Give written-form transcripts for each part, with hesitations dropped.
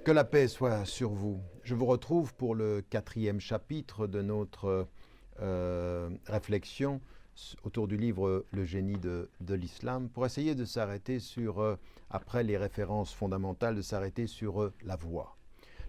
Que la paix soit sur vous. Je vous retrouve pour le 4e chapitre de notre réflexion autour du livre Le génie de l'islam, pour essayer de s'arrêter sur, après les références fondamentales, de s'arrêter sur la voie.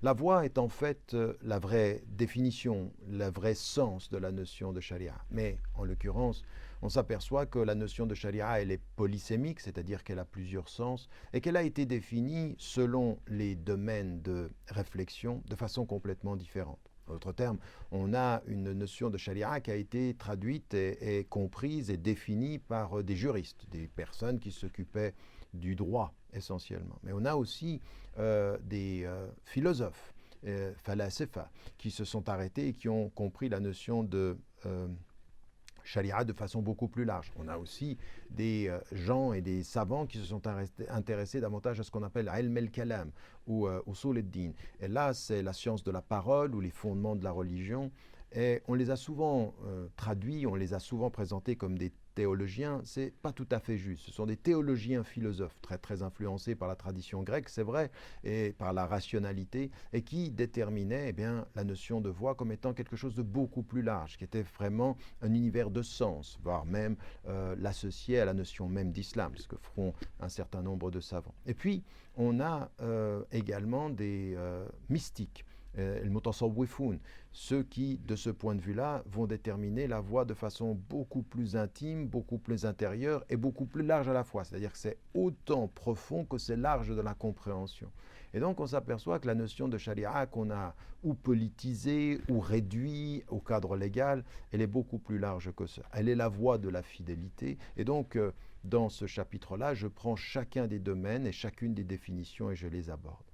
La voie est en fait la vraie définition, le vrai sens de la notion de charia. Mais en l'occurrence, on s'aperçoit que la notion de charia, elle est polysémique, c'est-à-dire qu'elle a plusieurs sens, et qu'elle a été définie selon les domaines de réflexion de façon complètement différente. En d'autres termes, on a une notion de charia qui a été traduite et comprise et définie par des juristes, des personnes qui s'occupaient du droit essentiellement. Mais on a aussi des philosophes, falasifa, qui se sont arrêtés et qui ont compris la notion de charia de façon beaucoup plus large. On a aussi des gens et des savants qui se sont intéressés davantage à ce qu'on appelle ilm al-kalam ou usul al-din. Et là, c'est la science de la parole ou les fondements de la religion. Et on les a souvent traduits, on les a souvent présentés comme des théologiens. C'est pas tout à fait juste. Ce sont des théologiens philosophes très influencés par la tradition grecque, c'est vrai, et par la rationalité, et qui déterminaient la notion de voie comme étant quelque chose de beaucoup plus large, qui était vraiment un univers de sens, voire même l'associer à la notion même d'islam, ce que feront un certain nombre de savants. Et puis, on a également des mystiques, le mutasawwifun, ceux qui, de ce point de vue-là, vont déterminer la voie de façon beaucoup plus intime, beaucoup plus intérieure et beaucoup plus large à la fois. C'est-à-dire que c'est autant profond que c'est large de la compréhension. Et donc on s'aperçoit que la notion de charia qu'on a ou politisée ou réduite au cadre légal, elle est beaucoup plus large que ça. Elle est la voie de la fidélité. Et donc dans ce chapitre-là, je prends chacun des domaines et chacune des définitions et je les aborde.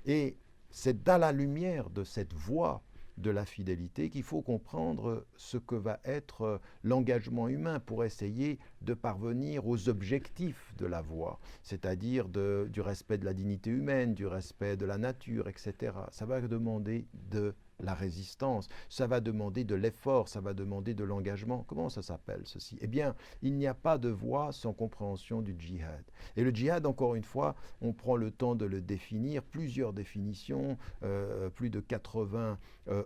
Et c'est dans la lumière de cette voie de la fidélité qu'il faut comprendre ce que va être l'engagement humain pour essayer de parvenir aux objectifs de la voie, c'est-à-dire du respect de la dignité humaine, du respect de la nature, etc. Ça va demander de la résistance, ça va demander de l'effort, ça va demander de l'engagement. Comment ça s'appelle ceci? Eh bien, il n'y a pas de voie sans compréhension du djihad. Et le djihad, encore une fois, on prend le temps de le définir, plusieurs définitions, plus de 80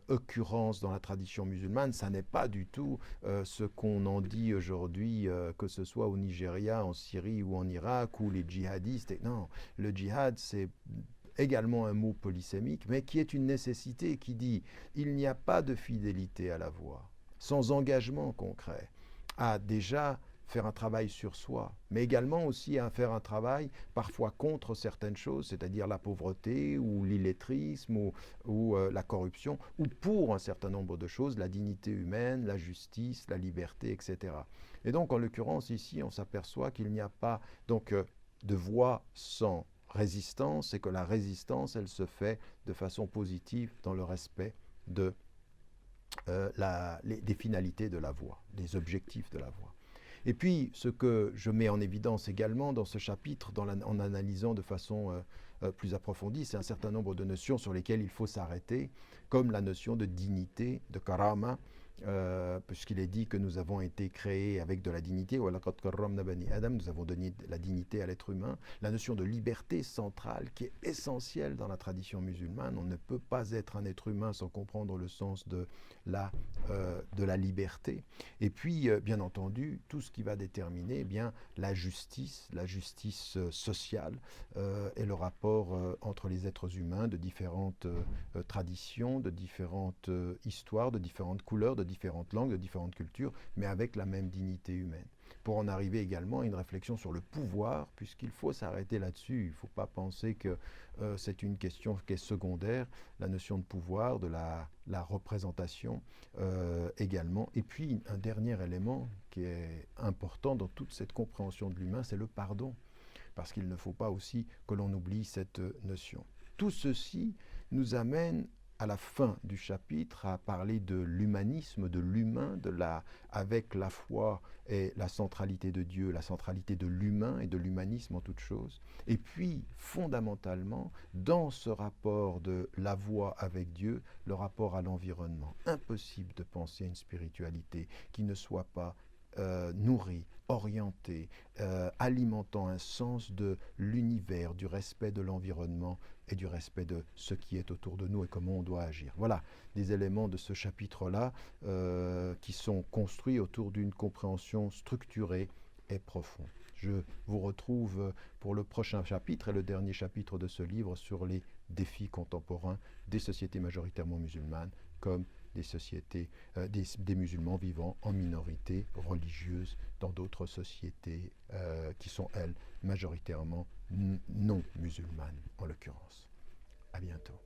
occurrences dans la tradition musulmane. Ça n'est pas du tout ce qu'on en dit aujourd'hui, que ce soit au Nigeria, en Syrie ou en Irak, ou les djihadistes. Et non, le djihad, c'est également un mot polysémique, mais qui est une nécessité, qui dit il n'y a pas de fidélité à la voie sans engagement concret à déjà faire un travail sur soi, mais également aussi à faire un travail parfois contre certaines choses, c'est-à-dire la pauvreté ou l'illettrisme ou la corruption, ou pour un certain nombre de choses, la dignité humaine, la justice, la liberté, etc. Et donc en l'occurrence ici, on s'aperçoit qu'il n'y a pas donc de voie sans résistance, et que la résistance, elle se fait de façon positive dans le respect de, des finalités de la voie, des objectifs de la voie. Et puis, ce que je mets en évidence également dans ce chapitre, en analysant de façon plus approfondie, c'est un certain nombre de notions sur lesquelles il faut s'arrêter, comme la notion de dignité, de karama, puisqu'il est dit que nous avons été créés avec de la dignité, nous avons donné la dignité à l'être humain, la notion de liberté centrale qui est essentielle dans la tradition musulmane. On ne peut pas être un être humain sans comprendre le sens de la liberté. Et puis, bien entendu, tout ce qui va déterminer la justice sociale et le rapport entre les êtres humains de différentes traditions, de différentes histoires, de différentes couleurs, de différentes langues, de différentes cultures, mais avec la même dignité humaine. Pour en arriver également à une réflexion sur le pouvoir, puisqu'il faut s'arrêter là-dessus. Il ne faut pas penser que c'est une question qui est secondaire, la notion de pouvoir, de la représentation également. Et puis, un dernier élément qui est important dans toute cette compréhension de l'humain, c'est le pardon, parce qu'il ne faut pas aussi que l'on oublie cette notion. Tout ceci nous amène à la fin du chapitre à parler de l'humanisme, de l'humain, avec la foi et la centralité de Dieu, la centralité de l'humain et de l'humanisme en toute chose. Et puis, fondamentalement, dans ce rapport de la voie avec Dieu, le rapport à l'environnement. Impossible de penser à une spiritualité qui ne soit pas nourris, orientés, alimentant un sens de l'univers, du respect de l'environnement et du respect de ce qui est autour de nous et comment on doit agir. Voilà des éléments de ce chapitre-là qui sont construits autour d'une compréhension structurée et profonde. Je vous retrouve pour le prochain chapitre et le dernier chapitre de ce livre sur les défis contemporains des sociétés majoritairement musulmanes comme des sociétés, des musulmans vivant en minorité religieuse dans d'autres sociétés qui sont, elles, majoritairement non musulmanes en l'occurrence. À bientôt.